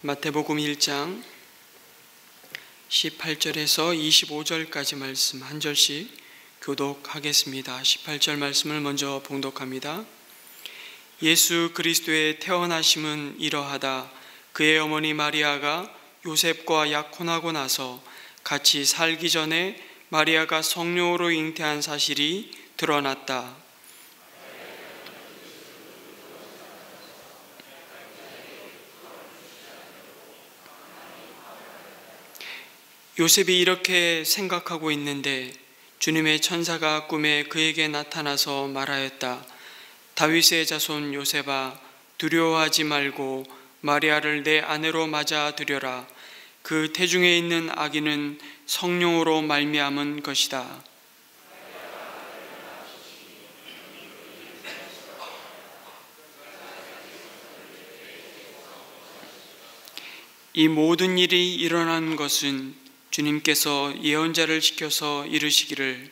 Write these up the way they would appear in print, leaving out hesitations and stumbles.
마태복음 1장 18절에서 25절까지 말씀 한 절씩 교독하겠습니다. 18절 말씀을 먼저 봉독합니다. 예수 그리스도의 태어나심은 이러하다. 그의 어머니 마리아가 요셉과 약혼하고 나서 같이 살기 전에 마리아가 성령으로 잉태한 사실이 드러났다. 요셉이 이렇게 생각하고 있는데 주님의 천사가 꿈에 그에게 나타나서 말하였다. 다윗의 자손 요셉아, 두려워하지 말고 마리아를 내 아내로 맞아들여라. 그 태중에 있는 아기는 성령으로 말미암은 것이다. 이 모든 일이 일어난 것은 주님께서 예언자를 시켜서 이르시기를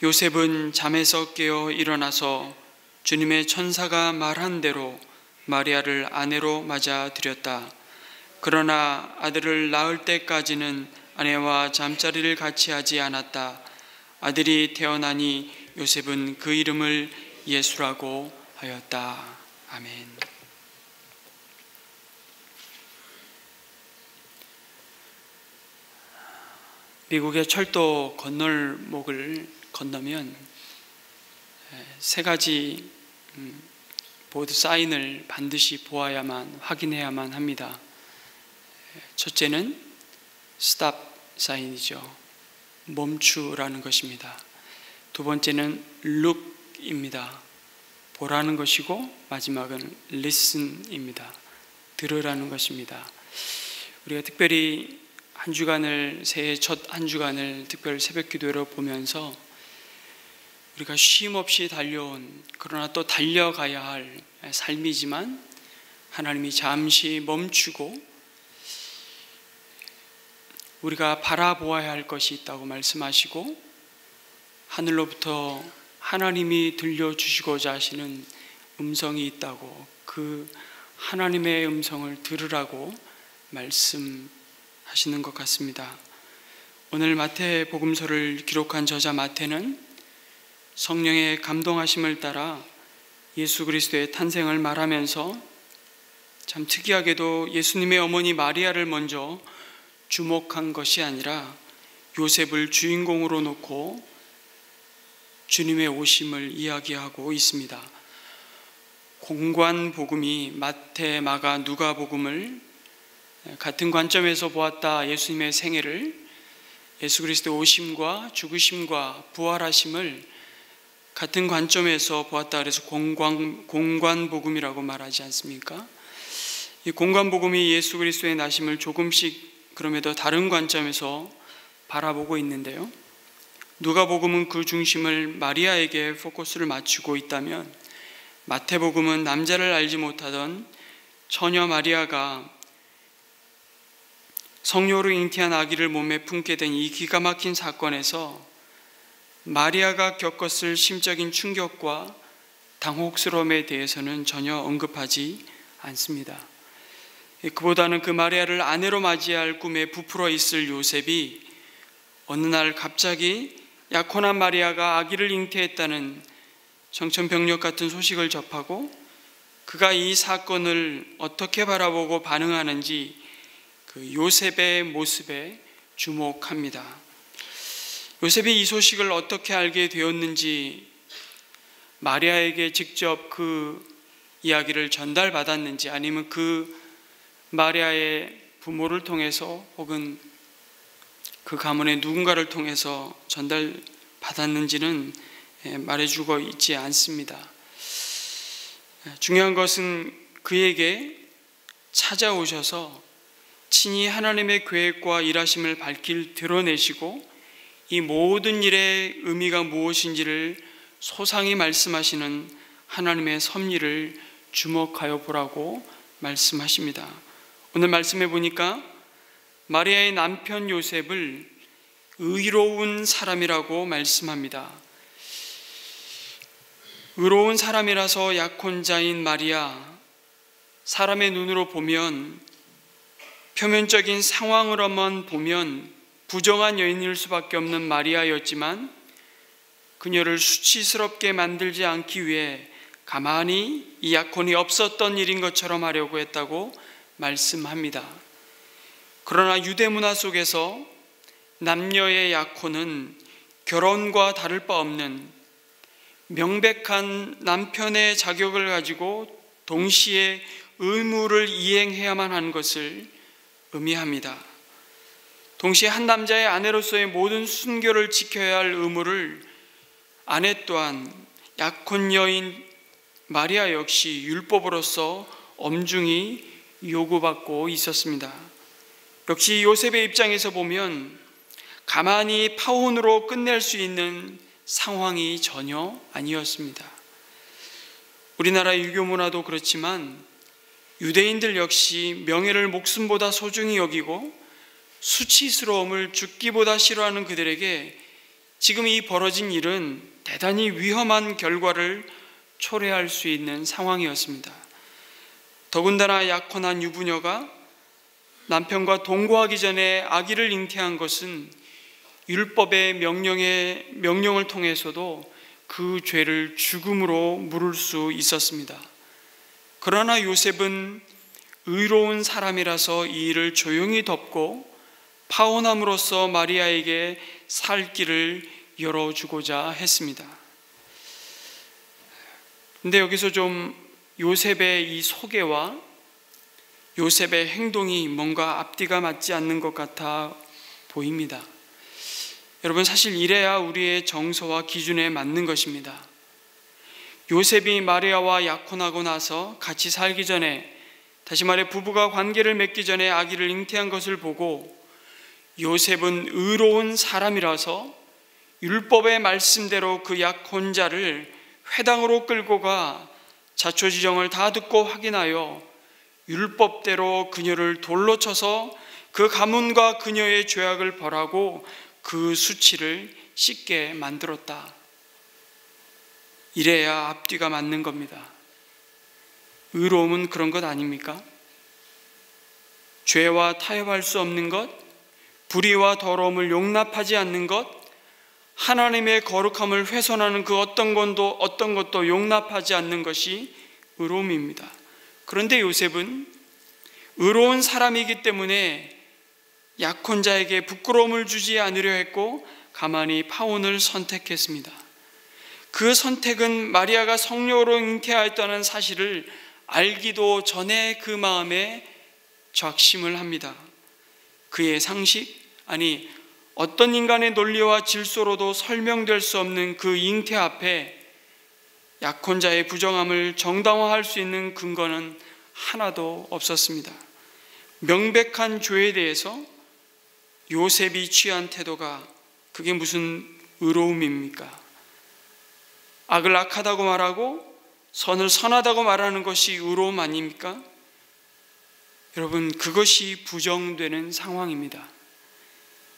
요셉은 잠에서 깨어 일어나서 주님의 천사가 말한 대로 마리아를 아내로 맞아들였다. 그러나 아들을 낳을 때까지는 아내와 잠자리를 같이 하지 않았다. 아들이 태어나니 요셉은 그 이름을 예수라고 하였다. 아멘. 미국의 철도 건널목을 건너면 세 가지 보드 사인을 반드시 보아야만, 확인해야만 합니다. 첫째는 스탑 사인이죠. 멈추라는 것입니다. 두 번째는 look입니다. 보라는 것이고, 마지막은 listen입니다. 들으라는 것입니다. 우리가 특별히 한 주간을, 새해 첫 한 주간을 특별 새벽 기도로 보면서 우리가 쉼 없이 달려온, 그러나 또 달려가야 할 삶이지만 하나님이 잠시 멈추고 우리가 바라보아야 할 것이 있다고 말씀하시고 하늘로부터 하나님이 들려주시고자 하시는 음성이 있다고, 그 하나님의 음성을 들으라고 말씀하시는 것 같습니다. 오늘 마태복음서를 기록한 저자 마태는 성령의 감동하심을 따라 예수 그리스도의 탄생을 말하면서 참 특이하게도 예수님의 어머니 마리아를 먼저 주목한 것이 아니라 요셉을 주인공으로 놓고 주님의 오심을 이야기하고 있습니다. 공관복음이 마태, 마가, 누가복음을 같은 관점에서 보았다. 예수님의 생애를, 예수 그리스도의 오심과 죽으심과 부활하심을 같은 관점에서 보았다. 그래서 공관복음이라고 말하지 않습니까? 이 공관복음이 예수 그리스도의 나심을 조금씩 그럼에도 다른 관점에서 바라보고 있는데요. 누가복음은 그 중심을 마리아에게 포커스를 맞추고 있다면 마태복음은 남자를 알지 못하던 처녀 마리아가 성령으로 잉태한 아기를 몸에 품게 된 이 기가 막힌 사건에서 마리아가 겪었을 심적인 충격과 당혹스러움에 대해서는 전혀 언급하지 않습니다. 그보다는 그 마리아를 아내로 맞이할 꿈에 부풀어 있을 요셉이 어느 날 갑자기 약혼한 마리아가 아기를 잉태했다는 정천벽력 같은 소식을 접하고 그가 이 사건을 어떻게 바라보고 반응하는지 그 요셉의 모습에 주목합니다. 요셉이 이 소식을 어떻게 알게 되었는지, 마리아에게 직접 그 이야기를 전달받았는지, 아니면 그 마리아의 부모를 통해서 혹은 그 가문의 누군가를 통해서 전달받았는지는 말해주고 있지 않습니다. 중요한 것은 그에게 찾아오셔서 친히 하나님의 계획과 일하심을 드러내시고 이 모든 일의 의미가 무엇인지를 소상히 말씀하시는 하나님의 섭리를 주목하여 보라고 말씀하십니다. 오늘 말씀해 보니까 마리아의 남편 요셉을 의로운 사람이라고 말씀합니다. 의로운 사람이라서 약혼자인 마리아, 사람의 눈으로 보면, 표면적인 상황으로만 보면 부정한 여인일 수밖에 없는 마리아였지만, 그녀를 수치스럽게 만들지 않기 위해 가만히 이 약혼이 없었던 일인 것처럼 하려고 했다고 말씀합니다. 그러나 유대 문화 속에서 남녀의 약혼은 결혼과 다를 바 없는 명백한 남편의 자격을 가지고 동시에 의무를 이행해야만 하는 것을 의미합니다. 동시에 한 남자의 아내로서의 모든 순결을 지켜야 할 의무를 아내 또한 약혼 여인 마리아 역시 율법으로서 엄중히 요구받고 있었습니다. 역시 요셉의 입장에서 보면 가만히 파혼으로 끝낼 수 있는 상황이 전혀 아니었습니다. 우리나라 유교 문화도 그렇지만 유대인들 역시 명예를 목숨보다 소중히 여기고 수치스러움을 죽기보다 싫어하는 그들에게 지금 이 벌어진 일은 대단히 위험한 결과를 초래할 수 있는 상황이었습니다. 더군다나 약혼한 유부녀가 남편과 동거하기 전에 아기를 잉태한 것은 율법의 명령을 통해서도 그 죄를 죽음으로 물을 수 있었습니다. 그러나 요셉은 의로운 사람이라서 이 일을 조용히 덮고 파혼함으로써 마리아에게 살 길을 열어주고자 했습니다. 근데 여기서 좀 요셉의 이 소개와 요셉의 행동이 뭔가 앞뒤가 맞지 않는 것 같아 보입니다. 여러분, 사실 이래야 우리의 정서와 기준에 맞는 것입니다. 요셉이 마리아와 약혼하고 나서 같이 살기 전에, 다시 말해 부부가 관계를 맺기 전에 아기를 잉태한 것을 보고 요셉은 의로운 사람이라서 율법의 말씀대로 그 약혼자를 회당으로 끌고 가 자초지정을 다 듣고 확인하여 율법대로 그녀를 돌로 쳐서 그 가문과 그녀의 죄악을 벌하고 그 수치를 씻게 만들었다. 이래야 앞뒤가 맞는 겁니다. 의로움은 그런 것 아닙니까? 죄와 타협할 수 없는 것, 불의와 더러움을 용납하지 않는 것, 하나님의 거룩함을 훼손하는 그 어떤 것도 용납하지 않는 것이 의로움입니다. 그런데 요셉은 의로운 사람이기 때문에 약혼자에게 부끄러움을 주지 않으려 했고 가만히 파혼을 선택했습니다. 그 선택은 마리아가 성녀로 잉태하였다는 사실을 알기도 전에 그 마음에 작심을 합니다. 그의 상식, 아니 어떤 인간의 논리와 질서로도 설명될 수 없는 그 잉태 앞에 약혼자의 부정함을 정당화할 수 있는 근거는 하나도 없었습니다. 명백한 죄에 대해서 요셉이 취한 태도가 그게 무슨 의로움입니까? 악을 악하다고 말하고 선을 선하다고 말하는 것이 의로움 아닙니까? 여러분, 그것이 부정되는 상황입니다.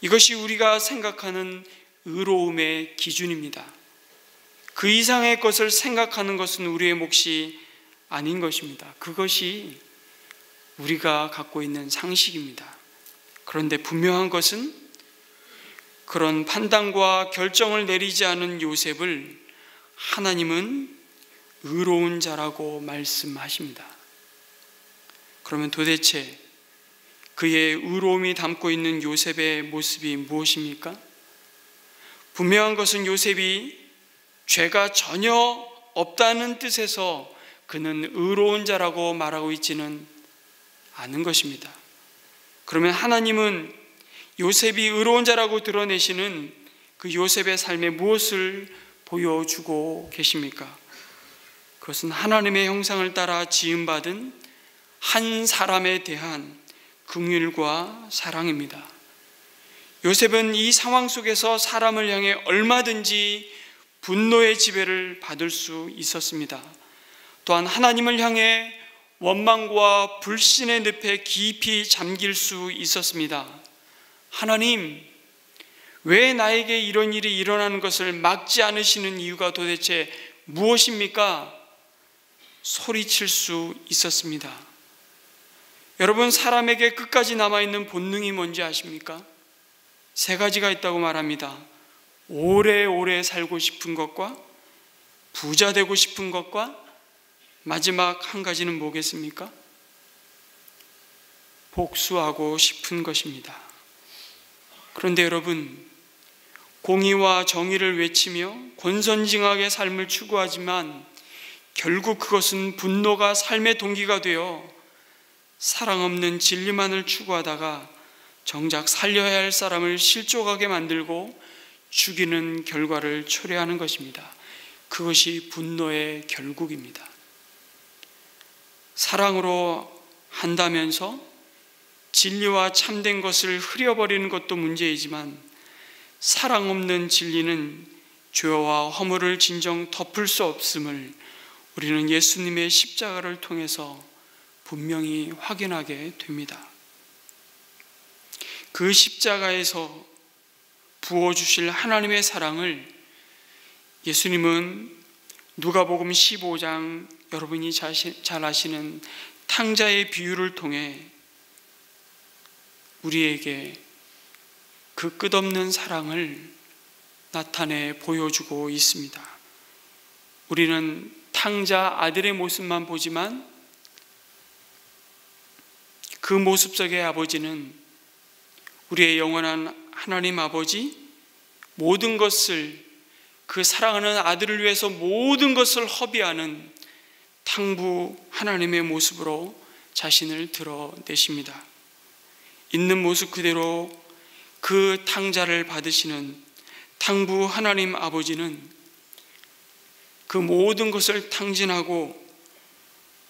이것이 우리가 생각하는 의로움의 기준입니다. 그 이상의 것을 생각하는 것은 우리의 몫이 아닌 것입니다. 그것이 우리가 갖고 있는 상식입니다. 그런데 분명한 것은 그런 판단과 결정을 내리지 않은 요셉을 하나님은 의로운 자라고 말씀하십니다. 그러면 도대체 그의 의로움이 담고 있는 요셉의 모습이 무엇입니까? 분명한 것은 요셉이 죄가 전혀 없다는 뜻에서 그는 의로운 자라고 말하고 있지는 않은 것입니다. 그러면 하나님은 요셉이 의로운 자라고 드러내시는 그 요셉의 삶에 무엇을 보여주고 계십니까? 그것은 하나님의 형상을 따라 지음받은 한 사람에 대한 긍휼과 사랑입니다. 요셉은 이 상황 속에서 사람을 향해 얼마든지 분노의 지배를 받을 수 있었습니다. 또한 하나님을 향해 원망과 불신의 늪에 깊이 잠길 수 있었습니다. 하나님, 왜 나에게 이런 일이 일어나는 것을 막지 않으시는 이유가 도대체 무엇입니까? 소리칠 수 있었습니다. 여러분, 사람에게 끝까지 남아있는 본능이 뭔지 아십니까? 세 가지가 있다고 말합니다. 오래오래 살고 싶은 것과 부자 되고 싶은 것과 마지막 한 가지는 뭐겠습니까? 복수하고 싶은 것입니다. 그런데 여러분, 공의와 정의를 외치며 권선징악의 삶을 추구하지만 결국 그것은 분노가 삶의 동기가 되어 사랑 없는 진리만을 추구하다가 정작 살려야 할 사람을 실족하게 만들고 죽이는 결과를 초래하는 것입니다. 그것이 분노의 결국입니다. 사랑으로 한다면서 진리와 참된 것을 흐려버리는 것도 문제이지만 사랑 없는 진리는 죄와 허물을 진정 덮을 수 없음을 우리는 예수님의 십자가를 통해서 분명히 확인하게 됩니다. 그 십자가에서 부어주실 하나님의 사랑을 예수님은 누가복음 15장 여러분이 잘 아시는 탕자의 비유를 통해 우리에게 그 끝없는 사랑을 나타내 보여주고 있습니다. 우리는 탕자 아들의 모습만 보지만 그 모습 속의 아버지는 우리의 영원한 하나님 아버지, 모든 것을, 그 사랑하는 아들을 위해서 모든 것을 허비하는 탕부 하나님의 모습으로 자신을 드러내십니다. 있는 모습 그대로 그 탕자를 받으시는 탕부 하나님 아버지는 그 모든 것을 탕진하고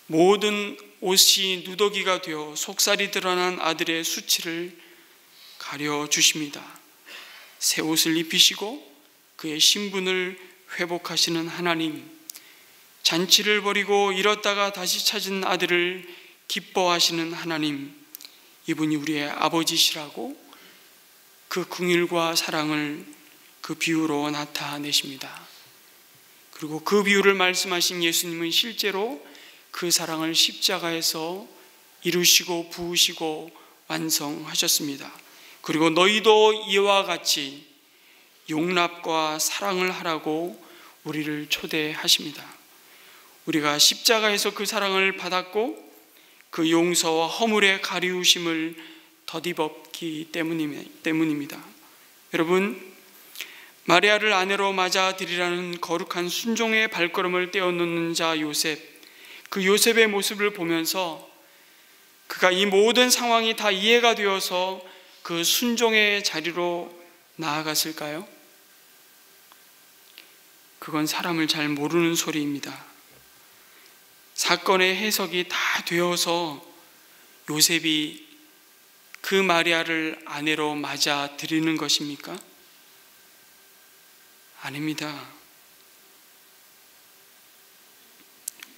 모든 옷이 누더기가 되어 속살이 드러난 아들의 수치를 가려주십니다. 새 옷을 입히시고 그의 신분을 회복하시는 하나님, 잔치를 벌이고 잃었다가 다시 찾은 아들을 기뻐하시는 하나님, 이분이 우리의 아버지시라고 그 긍휼과 사랑을 그 비유로 나타내십니다. 그리고 그 비유를 말씀하신 예수님은 실제로 그 사랑을 십자가에서 이루시고 부으시고 완성하셨습니다. 그리고 너희도 이와 같이 용납과 사랑을 하라고 우리를 초대하십니다. 우리가 십자가에서 그 사랑을 받았고 그 용서와 허물의 가리우심을 덧입었기 때문입니다. 여러분, 마리아를 아내로 맞아들이라는 거룩한 순종의 발걸음을 떼어놓는 자 요셉, 그 요셉의 모습을 보면서 그가 이 모든 상황이 다 이해가 되어서 그 순종의 자리로 나아갔을까요? 그건 사람을 잘 모르는 소리입니다. 사건의 해석이 다 되어서 요셉이 그 마리아를 아내로 맞아들이는 것입니까? 아닙니다.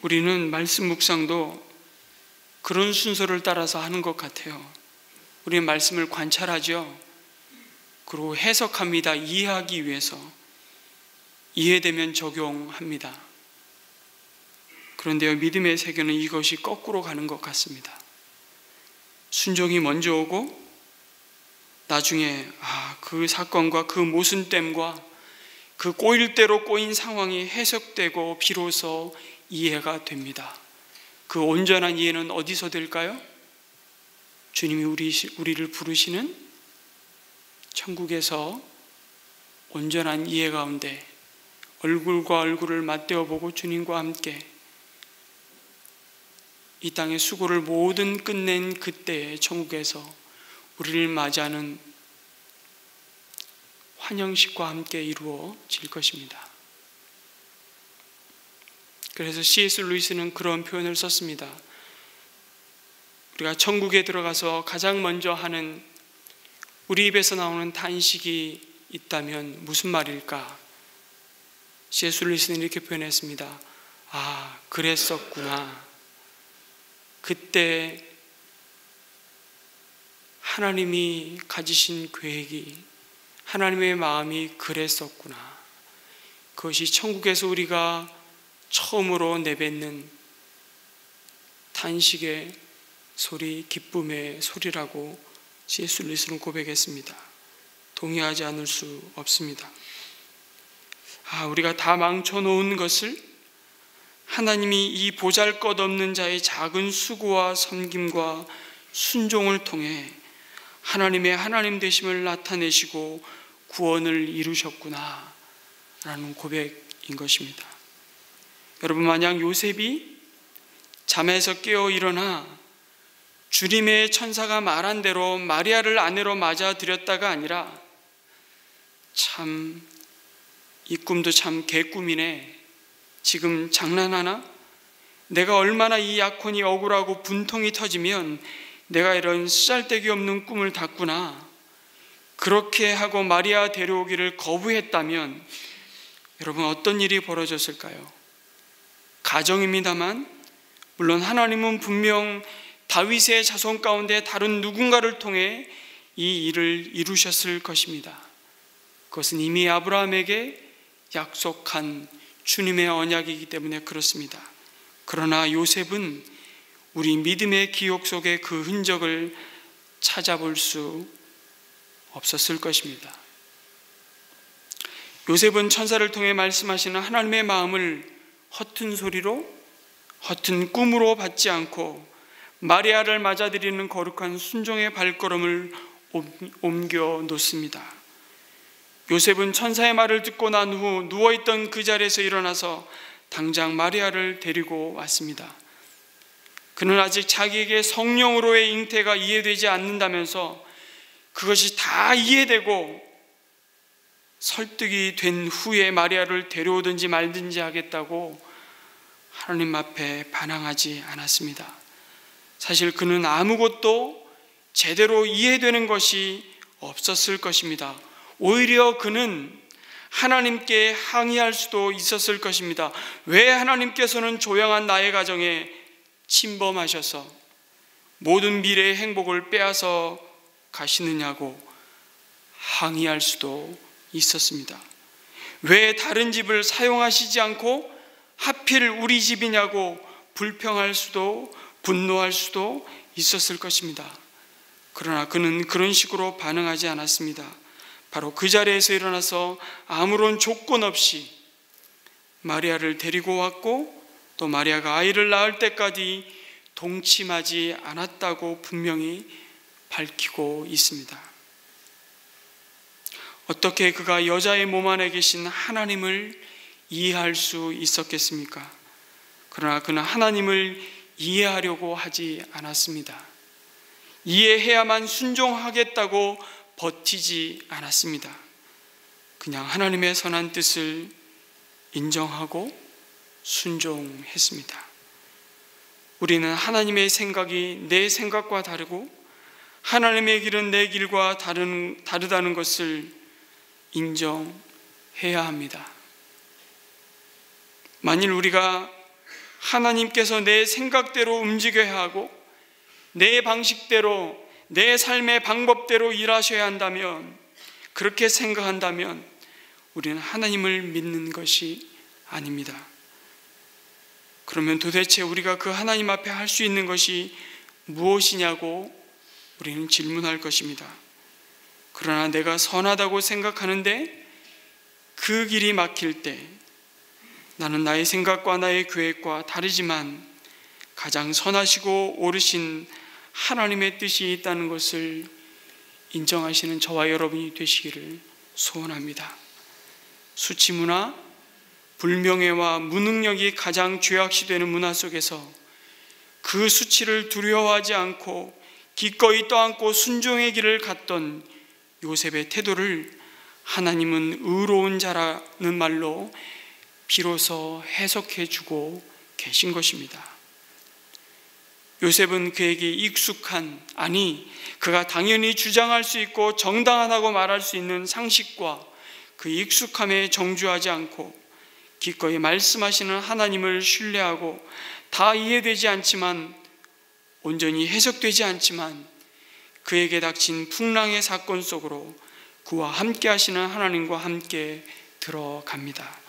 우리는 말씀 묵상도 그런 순서를 따라서 하는 것 같아요. 우리는 말씀을 관찰하죠. 그리고 해석합니다. 이해하기 위해서. 이해되면 적용합니다. 그런데요, 믿음의 세계는 이것이 거꾸로 가는 것 같습니다. 순종이 먼저 오고 나중에 그 사건과 그 모순됨과 그 꼬일 대로 꼬인 상황이 해석되고 비로소 이해가 됩니다. 그 온전한 이해는 어디서 될까요? 주님이 우리를 부르시는 천국에서 온전한 이해 가운데 얼굴과 얼굴을 맞대어 보고 주님과 함께 이 땅의 수고를 모든 끝낸 그때의 천국에서 우리를 맞이하는 환영식과 함께 이루어질 것입니다. 그래서 C.S. 루이스는 그런 표현을 썼습니다. 우리가 천국에 들어가서 가장 먼저 하는, 우리 입에서 나오는 탄식이 있다면 무슨 말일까? C.S. 루이스는 이렇게 표현했습니다. 그랬었구나. 그때 하나님이 가지신 계획이, 하나님의 마음이 그랬었구나. 그것이 천국에서 우리가 처음으로 내뱉는 탄식의 소리, 기쁨의 소리라고 C.S. 루이스는 고백했습니다. 동의하지 않을 수 없습니다. 우리가 다 망쳐놓은 것을 하나님이 이 보잘것없는 자의 작은 수고와 섬김과 순종을 통해 하나님의 하나님 되심을 나타내시고 구원을 이루셨구나 라는 고백인 것입니다. 여러분, 만약 요셉이 잠에서 깨어 일어나 주님의 천사가 말한 대로 마리아를 아내로 맞아들였다가 아니라 참 이 꿈도 참 개꿈이네, 지금 장난하나? 내가 얼마나 이 약혼이 억울하고 분통이 터지면 내가 이런 쓰잘데기 없는 꿈을 꿨구나, 그렇게 하고 마리아 데려오기를 거부했다면 여러분 어떤 일이 벌어졌을까요? 가정입니다만 물론 하나님은 분명 다윗의 자손 가운데 다른 누군가를 통해 이 일을 이루셨을 것입니다. 그것은 이미 아브라함에게 약속한 주님의 언약이기 때문에 그렇습니다. 그러나 요셉은 우리 믿음의 기억 속에 그 흔적을 찾아볼 수 없었을 것입니다. 요셉은 천사를 통해 말씀하시는 하나님의 마음을 허튼 소리로, 허튼 꿈으로 받지 않고 마리아를 맞아들이는 거룩한 순종의 발걸음을 옮겨 놓습니다. 요셉은 천사의 말을 듣고 난 후 누워있던 그 자리에서 일어나서 당장 마리아를 데리고 왔습니다. 그는 아직 자기에게 성령으로의 잉태가 이해되지 않는다면서 그것이 다 이해되고 설득이 된 후에 마리아를 데려오든지 말든지 하겠다고 하나님 앞에 반항하지 않았습니다. 사실 그는 아무것도 제대로 이해되는 것이 없었을 것입니다. 오히려 그는 하나님께 항의할 수도 있었을 것입니다. 왜 하나님께서는 조용한 나의 가정에 침범하셔서 모든 미래의 행복을 빼앗아 가시느냐고 항의할 수도 있었습니다. 왜 다른 집을 사용하시지 않고 하필 우리 집이냐고 불평할 수도, 분노할 수도 있었을 것입니다. 그러나 그는 그런 식으로 반응하지 않았습니다. 바로 그 자리에서 일어나서 아무런 조건 없이 마리아를 데리고 왔고 또 마리아가 아이를 낳을 때까지 동침하지 않았다고 분명히 밝히고 있습니다. 어떻게 그가 여자의 몸 안에 계신 하나님을 이해할 수 있었겠습니까? 그러나 그는 하나님을 이해하려고 하지 않았습니다. 이해해야만 순종하겠다고 버티지 않았습니다. 그냥 하나님의 선한 뜻을 인정하고 순종했습니다. 우리는 하나님의 생각이 내 생각과 다르고 하나님의 길은 내 길과 다르다는 것을 인정해야 합니다. 만일 우리가 하나님께서 내 생각대로 움직여야 하고 내 방식대로, 내 삶의 방법대로 일하셔야 한다면, 그렇게 생각한다면 우리는 하나님을 믿는 것이 아닙니다. 그러면 도대체 우리가 그 하나님 앞에 할 수 있는 것이 무엇이냐고 우리는 질문할 것입니다. 그러나 내가 선하다고 생각하는데 그 길이 막힐 때 나는 나의 생각과 나의 계획과 다르지만 가장 선하시고 옳으신 하나님의 뜻이 있다는 것을 인정하시는 저와 여러분이 되시기를 소원합니다. 수치문화, 불명예와 무능력이 가장 죄악시되는 문화 속에서 그 수치를 두려워하지 않고 기꺼이 떠안고 순종의 길을 갔던 요셉의 태도를 하나님은 의로운 자라는 말로 비로소 해석해 주고 계신 것입니다. 요셉은 그에게 익숙한, 아니 그가 당연히 주장할 수 있고 정당하다고 말할 수 있는 상식과 그 익숙함에 정주하지 않고 기꺼이 말씀하시는 하나님을 신뢰하고 다 이해되지 않지만 온전히 해석되지 않지만 그에게 닥친 풍랑의 사건 속으로 그와 함께 하시는 하나님과 함께 들어갑니다.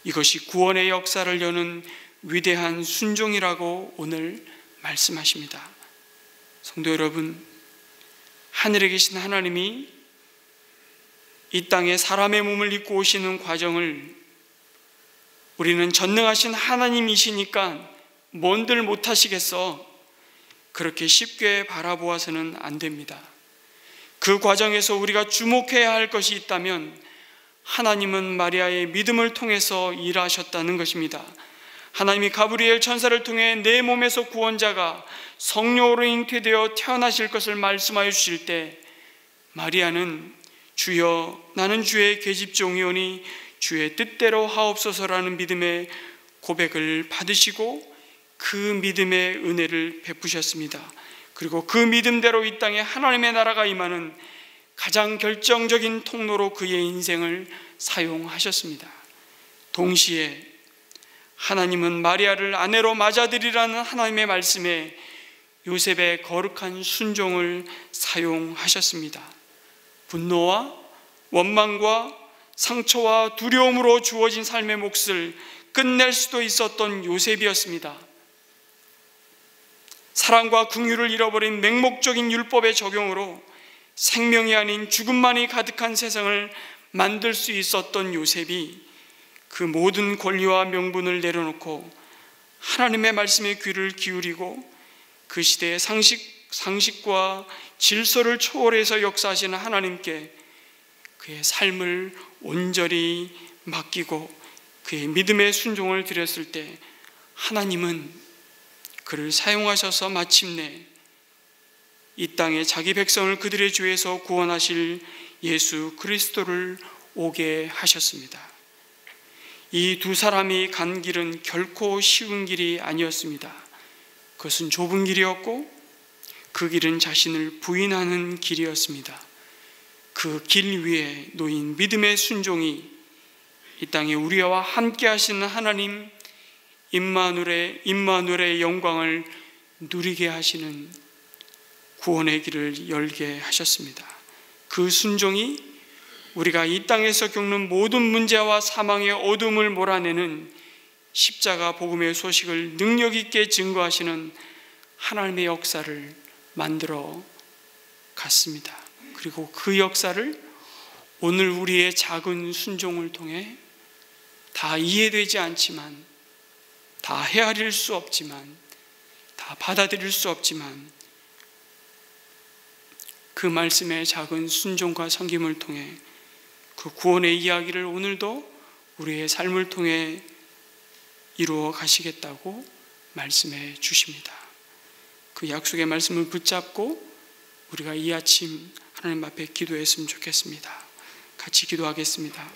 이것이 구원의 역사를 여는 위대한 순종이라고 오늘 말씀하십니다. 성도 여러분, 하늘에 계신 하나님이 이 땅에 사람의 몸을 입고 오시는 과정을 우리는 전능하신 하나님이시니까 뭔들 못하시겠어, 그렇게 쉽게 바라보아서는 안 됩니다. 그 과정에서 우리가 주목해야 할 것이 있다면 하나님은 마리아의 믿음을 통해서 일하셨다는 것입니다. 하나님이 가브리엘 천사를 통해 내 몸에서 구원자가 성령으로 잉태되어 태어나실 것을 말씀하여 주실 때 마리아는 주여 나는 주의 계집종이오니 주의 뜻대로 하옵소서라는 믿음의 고백을 받으시고 그 믿음의 은혜를 베푸셨습니다. 그리고 그 믿음대로 이 땅에 하나님의 나라가 임하는 가장 결정적인 통로로 그의 인생을 사용하셨습니다. 동시에 하나님은 마리아를 아내로 맞아들이라는 하나님의 말씀에 요셉의 거룩한 순종을 사용하셨습니다. 분노와 원망과 상처와 두려움으로 주어진 삶의 몫을 끝낼 수도 있었던 요셉이었습니다. 사랑과 긍휼을 잃어버린 맹목적인 율법의 적용으로 생명이 아닌 죽음만이 가득한 세상을 만들 수 있었던 요셉이 그 모든 권리와 명분을 내려놓고 하나님의 말씀에 귀를 기울이고 그 시대의 상식과 질서를 초월해서 역사하시는 하나님께 그의 삶을 온전히 맡기고 그의 믿음의 순종을 드렸을 때 하나님은 그를 사용하셔서 마침내 이 땅에 자기 백성을 그들의 죄에서 구원하실 예수 그리스도를 오게 하셨습니다. 이 두 사람이 간 길은 결코 쉬운 길이 아니었습니다. 그것은 좁은 길이었고 그 길은 자신을 부인하는 길이었습니다. 그 길 위에 놓인 믿음의 순종이 이 땅에 우리와 함께 하시는 하나님 임마누엘의 영광을 누리게 하시는 구원의 길을 열게 하셨습니다. 그 순종이 우리가 이 땅에서 겪는 모든 문제와 사망의 어둠을 몰아내는 십자가 복음의 소식을 능력 있게 증거하시는 하나님의 역사를 만들어 갔습니다. 그리고 그 역사를 오늘 우리의 작은 순종을 통해 다 이해되지 않지만, 다 헤아릴 수 없지만, 다 받아들일 수 없지만 그 말씀의 작은 순종과 섬김을 통해 그 구원의 이야기를 오늘도 우리의 삶을 통해 이루어 가시겠다고 말씀해 주십니다. 그 약속의 말씀을 붙잡고 우리가 이 아침 하나님 앞에 기도했으면 좋겠습니다. 같이 기도하겠습니다.